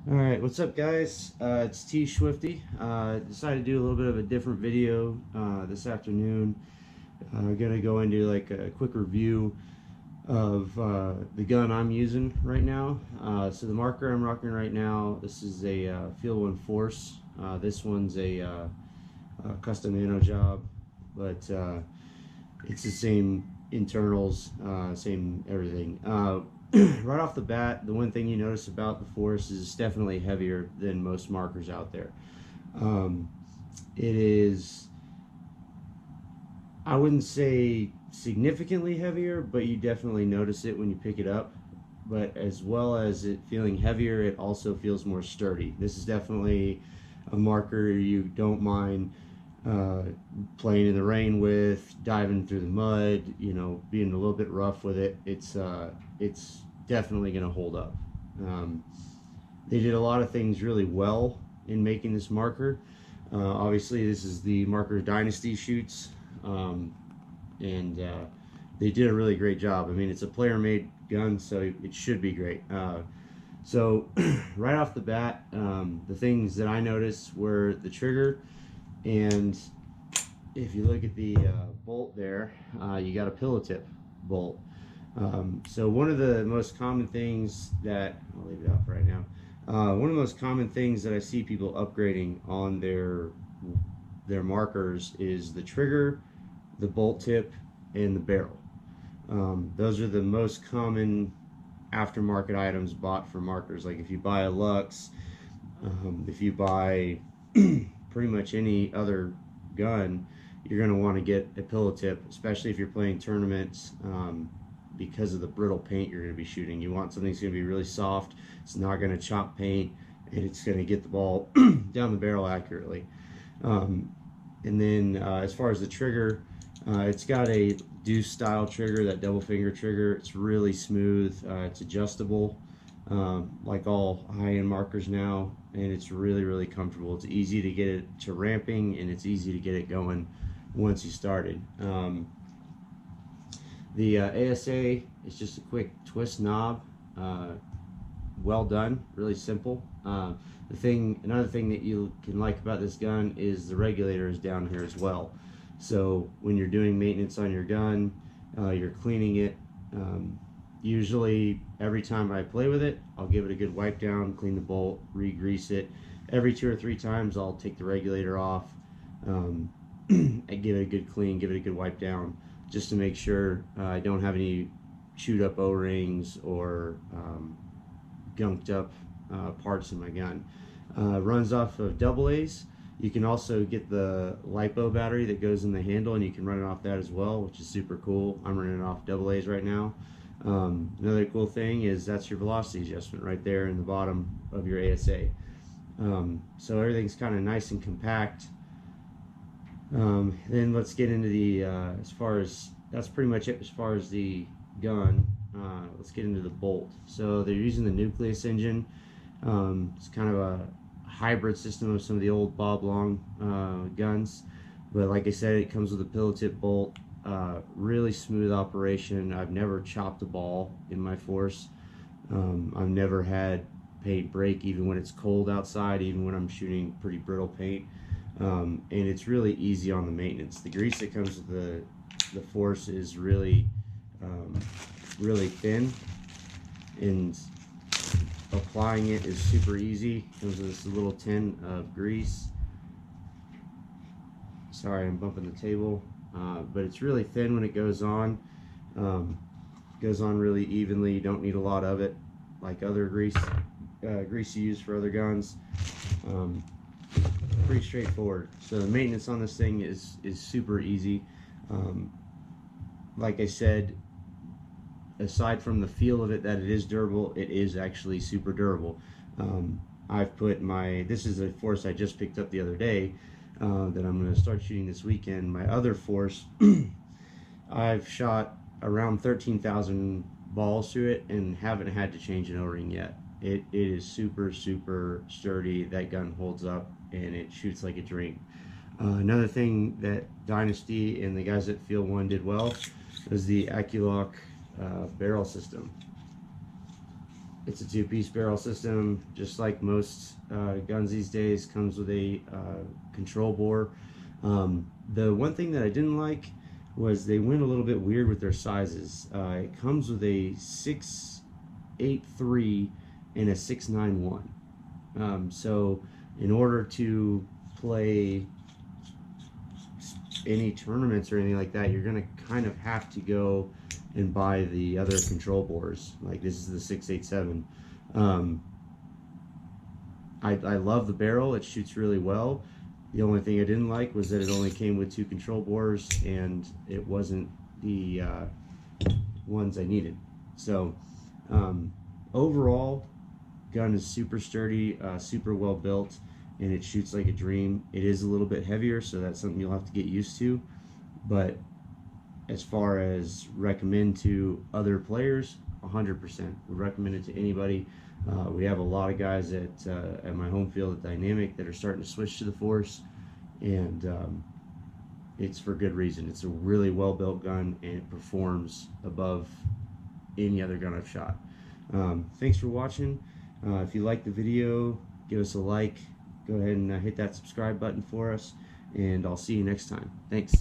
Alright, what's up guys? It's T Swifty. Decided to do a little bit of a different video this afternoon. Gonna go into like a quick review of the gun I'm using right now. So the marker I'm rocking right now, this is a Field 1 Force. This one's a custom nano job, but it's the same internals, same everything. Right off the bat, the one thing you notice about the Force is it's definitely heavier than most markers out there. It is, I wouldn't say significantly heavier, but you definitely notice it when you pick it up. But as well as it feeling heavier, it also feels more sturdy. This is definitely a marker you don't mind uh, playing in the rain with, diving through the mud, you know, being a little bit rough with it. It's definitely going to hold up. Um, they did a lot of things really well in making this marker. Obviously, this is the Marker Dynasty shoots, and they did a really great job. I mean, it's a player-made gun, so it should be great. So right off the bat, the things that I noticed were the trigger, and if you look at the bolt there, you got a pillow tip bolt. So one of the most common things that, I'll leave it out for right now, one of the most common things that I see people upgrading on their markers is the trigger, the bolt tip, and the barrel. Those are the most common aftermarket items bought for markers. Like if you buy a Lux, if you buy pretty much any other gun, you're going to want to get a pillow tip, especially if you're playing tournaments, because of the brittle paint you're going to be shooting. You want something that's going to be really soft, it's not going to chop paint, and it's going to get the ball down the barrel accurately. And then as far as the trigger, it's got a deuce style trigger, that double finger trigger. It's really smooth, it's adjustable, like all high-end markers now, and it's really comfortable. It's easy to get it to ramping, and it's easy to get it going once you started. The ASA is just a quick twist knob. Well done, really simple. Another thing that you can like about this gun is the regulator is down here as well. So when you're doing maintenance on your gun, you're cleaning it. Usually every time I play with it, I'll give it a good wipe down, clean the bolt, re-grease it. Every 2 or 3 times I'll take the regulator off, and give it a good clean, give it a good wipe down, just to make sure I don't have any chewed up O-rings or gunked up parts in my gun. Runs off of AA's. You can also get the LiPo battery that goes in the handle, and you can run it off that as well, which is super cool. I'm running it off AA's right now. Another cool thing is that's your velocity adjustment right there in the bottom of your ASA. So everything's kind of nice and compact. Then let's get into the that's pretty much it as far as the gun. Let's get into the bolt. So they're using the nucleus engine. It's kind of a hybrid system of some of the old Bob Long guns, but like I said, it comes with a pillow tip bolt. Really smooth operation. I've never chopped a ball in my Force. I've never had paint break, even when it's cold outside, even when I'm shooting pretty brittle paint. And it's really easy on the maintenance. The grease that comes with the Force is really thin, and applying it is super easy. It comes with this little tin of grease. Sorry, I'm bumping the table, but it's really thin when it goes on. Goes on really evenly. You don't need a lot of it, like other grease you use for other guns. Pretty straightforward. So the maintenance on this thing is super easy. Like I said, aside from the feel of it, that it is durable, it is actually super durable. I've put this is a Force I just picked up the other day, that I'm going to start shooting this weekend. My other Force, I've shot around 13,000 balls through it and haven't had to change an O-ring yet. It is super sturdy. That gun holds up and it shoots like a dream. Another thing that Dynasty and the guys at Field 1 did well was the AccuLock barrel system. It's a two-piece barrel system, just like most guns these days. Comes with a control bore. The one thing that I didn't like was they went a little bit weird with their sizes. It comes with a 6.83 and a 6.91. So in order to play any tournaments or anything like that, you're gonna kind of have to go and buy the other control bores. Like this is the 687. Um, I love the barrel. It shoots really well. The only thing I didn't like was that it only came with 2 control bores, and it wasn't the ones I needed. So overall, gun is super sturdy, super well built, and it shoots like a dream. It is a little bit heavier, so that's something you'll have to get used to. But as far as recommend to other players, 100% would recommend it to anybody. We have a lot of guys at my home field at Dynamic that are starting to switch to the Force, and it's for good reason. It's a really well built gun, and it performs above any other gun I've shot. Thanks for watching. If you like the video, give us a like. Go ahead and hit that subscribe button for us, and I'll see you next time. Thanks.